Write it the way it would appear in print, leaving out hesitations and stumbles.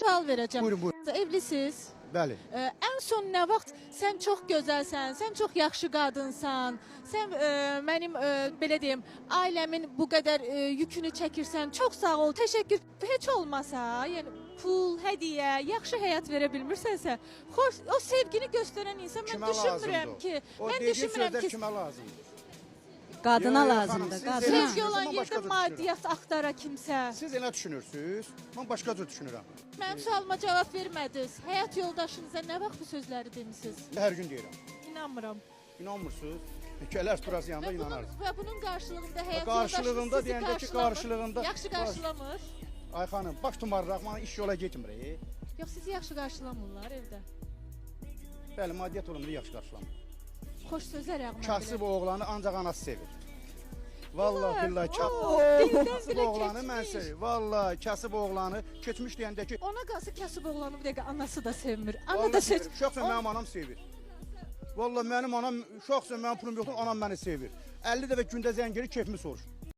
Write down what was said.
sual verəcəm. Buyurun, buyurun. Evlisiz? Bəli. Ən son nə vaxt sən çox gözəlsən, sən çox yaxşı qadınsan, sən mənim belə deyim, ailəmin bu qədər yükünü çəkirsən, çox sağ ol, təşəkkür. Heç olmasa, yəni pul, hədiyyə, yaxşı həyat verə bilmirsənsə, xoş, o sevgini göstərən insan mən düşünmürəm ki, mən düşünmürəm ki, kimə lazımdır? Qadına Yox, lazımdır, xanım, qadına. sevgi olan Mən yerdə başqa cür maddiyyat axtara kimsə. Siz elə düşünürsünüz, mən başqa cür düşünürəm. Mənim sualıma cavab vermədiniz. Həyat yoldaşınıza nə vaxt bu sözləri demisiniz? Hər gün deyirəm. İnanmıram. İnanmırsınız? Gələr turası yanında inanarız. Və bunun qarşılığında həyat Qarşılığında yoldaşınız sizi deyəndə ki, qarşılamır. qarşılığında Yaxşı qarşılamır. Ay xanım, baş tumarıraq, mən iş yola getmir. Yox, sizi yaxşı qarşılamırlar evdə. Bəli, maddiyyat olumlu yaxşı qarşılamır. Xoş sözlər yağmur. Kasıb oğlanı ancaq anası sevir. Vallahi billahi dildən kasıb dilə oğlanı mən keçmiş. sevir. Vallahi kasıb oğlanı keçmiş deyəndə ki, Ona qalsa kasıb oğlanı bir dəqiqə anası da sevmir. Ana vallahi da sevirim. Şəxsən mənim anam sevir. Vallahi mənim anam, şəxsən mənim pulum yoxdur, anam məni sevir. 50 dəfə gündə zəng gəlir, keyfimi soruşur.